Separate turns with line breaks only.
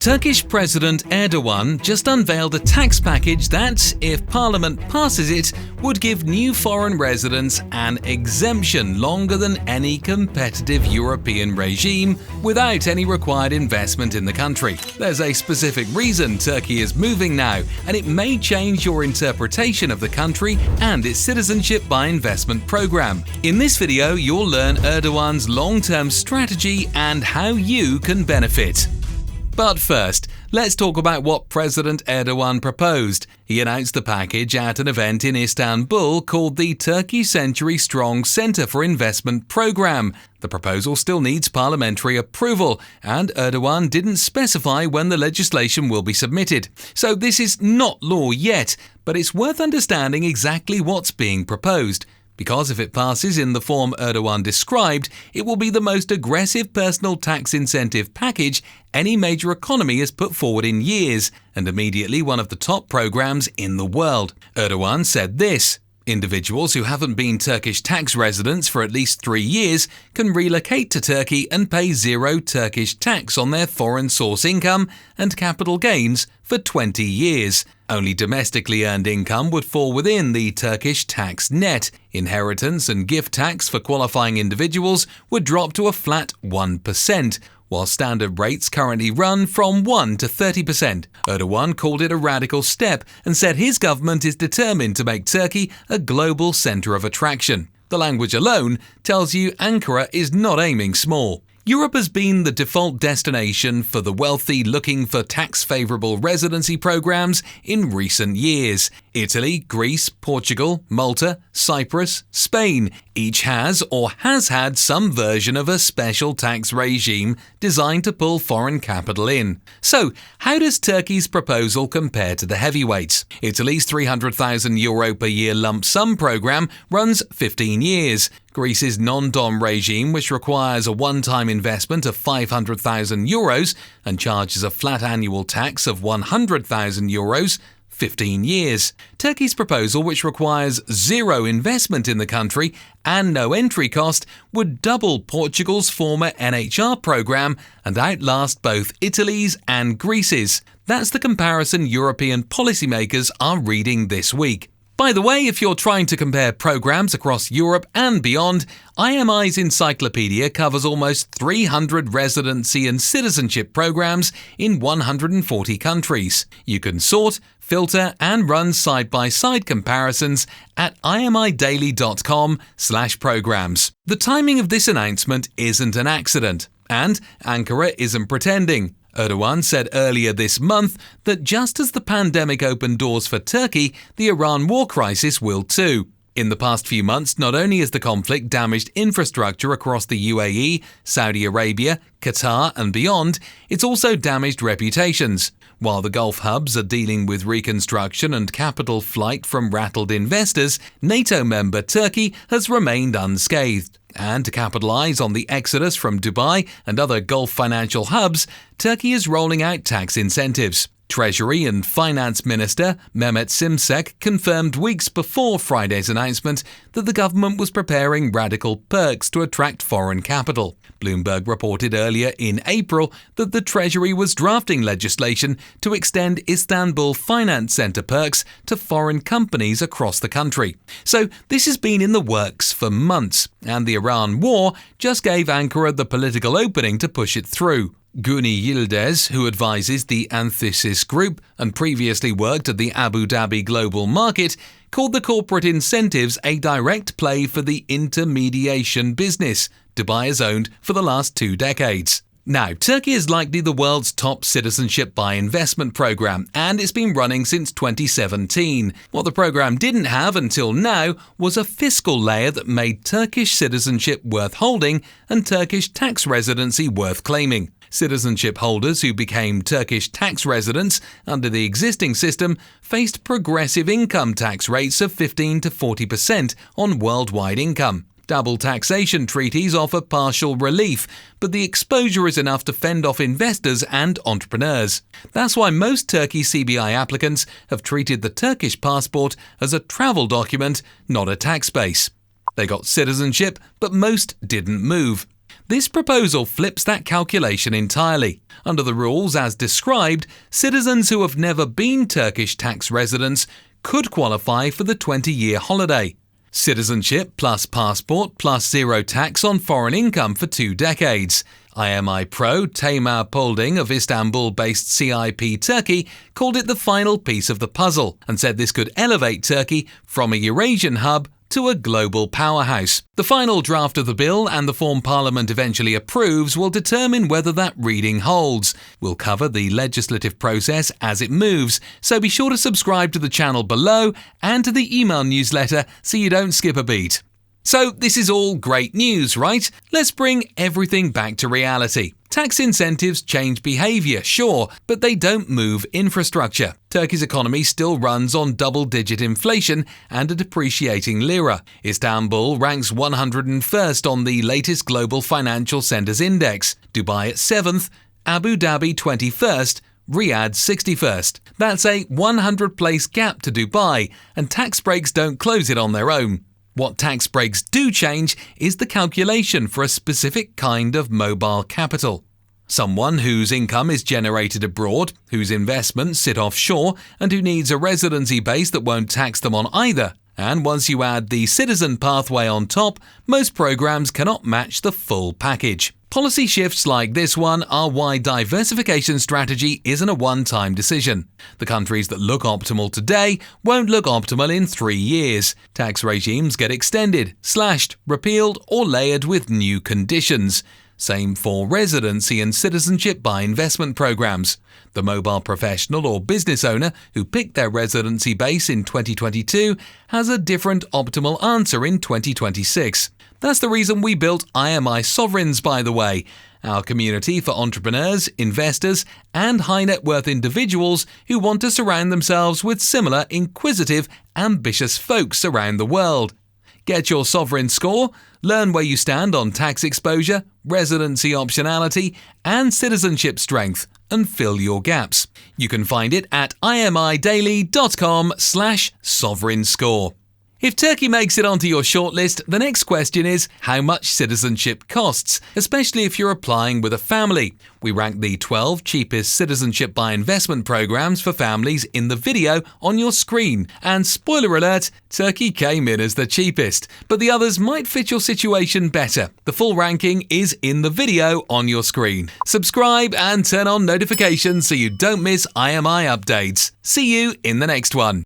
Turkish President Erdogan just unveiled a tax package that, if Parliament passes it, would give new foreign residents an exemption longer than any competitive European regime without any required investment in the country. There's a specific reason Turkey is moving now, and it may change your interpretation of the country and its citizenship by investment program. In this video, you'll learn Erdogan's long-term strategy and how you can benefit. But first, let's talk about what President Erdogan proposed. He announced the package at an event in Istanbul called the Turkey Century Strong Centre for Investment Programme. The proposal still needs parliamentary approval, and Erdogan didn't specify when the legislation will be submitted. So this is not law yet, but it's worth understanding exactly what's being proposed. Because if it passes in the form Erdogan described, it will be the most aggressive personal tax incentive package any major economy has put forward in years, and immediately one of the top programs in the world. Erdogan said this: individuals who haven't been Turkish tax residents for at least 3 years can relocate to Turkey and pay zero Turkish tax on their foreign source income and capital gains for 20 years. Only domestically earned income would fall within the Turkish tax net. Inheritance and gift tax for qualifying individuals would drop to a flat 1%, while standard rates currently run from 1 to 30%. Erdogan called it a radical step and said his government is determined to make Turkey a global centre of attraction. The language alone tells you Ankara is not aiming small. Europe has been the default destination for the wealthy looking for tax-favourable residency programs in recent years. Italy, Greece, Portugal, Malta, Cyprus, Spain each has or has had some version of a special tax regime designed to pull foreign capital in. So, how does Turkey's proposal compare to the heavyweights? Italy's €300,000 per year lump sum programme runs 15 years. Greece's non-dom regime, which requires a one-time investment of €500,000 and charges a flat annual tax of €100,000, 15 years. Turkey's proposal, which requires zero investment in the country and no entry cost, would double Portugal's former NHR programme and outlast both Italy's and Greece's. That's the comparison European policymakers are reading this week. By the way, if you're trying to compare programs across Europe and beyond, IMI's encyclopedia covers almost 300 residency and citizenship programs in 140 countries. You can sort, filter, and run side-by-side comparisons at imidaily.com/programs. The timing of this announcement isn't an accident, and Ankara isn't pretending. Erdogan said earlier this month that just as the pandemic opened doors for Turkey, the Iran war crisis will too. In the past few months, not only has the conflict damaged infrastructure across the UAE, Saudi Arabia, Qatar and beyond, it's also damaged reputations. While the Gulf hubs are dealing with reconstruction and capital flight from rattled investors, NATO member Turkey has remained unscathed. And to capitalise on the exodus from Dubai and other Gulf financial hubs, Turkey is rolling out tax incentives. Treasury and Finance Minister Mehmet Şimşek confirmed weeks before Friday's announcement that the government was preparing radical perks to attract foreign capital. Bloomberg reported earlier in April that the Treasury was drafting legislation to extend Istanbul Finance Centre perks to foreign companies across the country. So this has been in the works for months, and the Iran war just gave Ankara the political opening to push it through. Guni Yildiz, who advises the Anthesis Group and previously worked at the Abu Dhabi Global Market, called the corporate incentives a direct play for the intermediation business Dubai has owned for the last 2 decades. Now, Turkey is likely the world's top citizenship by investment program, and it's been running since 2017. What the program didn't have until now was a fiscal layer that made Turkish citizenship worth holding and Turkish tax residency worth claiming. Citizenship holders who became Turkish tax residents under the existing system faced progressive income tax rates of 15 to 40% on worldwide income. Double taxation treaties offer partial relief, but the exposure is enough to fend off investors and entrepreneurs. That's why most Turkey CBI applicants have treated the Turkish passport as a travel document, not a tax base. They got citizenship, but most didn't move. This proposal flips that calculation entirely. Under the rules as described, citizens who have never been Turkish tax residents could qualify for the 20-year holiday. Citizenship plus passport plus zero tax on foreign income for 2 decades. IMI Pro Tamer Polding of Istanbul-based CIP Turkey called it the final piece of the puzzle and said this could elevate Turkey from a Eurasian hub to a global powerhouse. The final draft of the bill and the form Parliament eventually approves will determine whether that reading holds. We'll cover the legislative process as it moves, so be sure to subscribe to the channel below and to the email newsletter so you don't skip a beat. So this is all great news, right? Let's bring everything back to reality. Tax incentives change behaviour, sure, but they don't move infrastructure. Turkey's economy still runs on double-digit inflation and a depreciating lira. Istanbul ranks 101st on the latest Global Financial Centres Index, Dubai at 7th, Abu Dhabi 21st, Riyadh 61st. That's a 100-place gap to Dubai, and tax breaks don't close it on their own. What tax breaks do change is the calculation for a specific kind of mobile capital. Someone whose income is generated abroad, whose investments sit offshore, and who needs a residency base that won't tax them on either. And once you add the citizen pathway on top, most programs cannot match the full package. Policy shifts like this one are why diversification strategy isn't a one-time decision. The countries that look optimal today won't look optimal in 3 years. Tax regimes get extended, slashed, repealed, or layered with new conditions. Same for residency and citizenship by investment programs. The mobile professional or business owner who picked their residency base in 2022 has a different optimal answer in 2026. That's the reason we built IMI Sovereigns, by the way, our community for entrepreneurs, investors, and high net worth individuals who want to surround themselves with similar inquisitive, ambitious folks around the world. Get your sovereign score, learn where you stand on tax exposure, residency optionality, and citizenship strength, and fill your gaps. You can find it at imidaily.com/sovereign score. If Turkey makes it onto your shortlist, the next question is how much citizenship costs, especially if you're applying with a family. We rank the 12 cheapest citizenship by investment programs for families in the video on your screen. And spoiler alert, Turkey came in as the cheapest, but the others might fit your situation better. The full ranking is in the video on your screen. Subscribe and turn on notifications so you don't miss IMI updates. See you in the next one.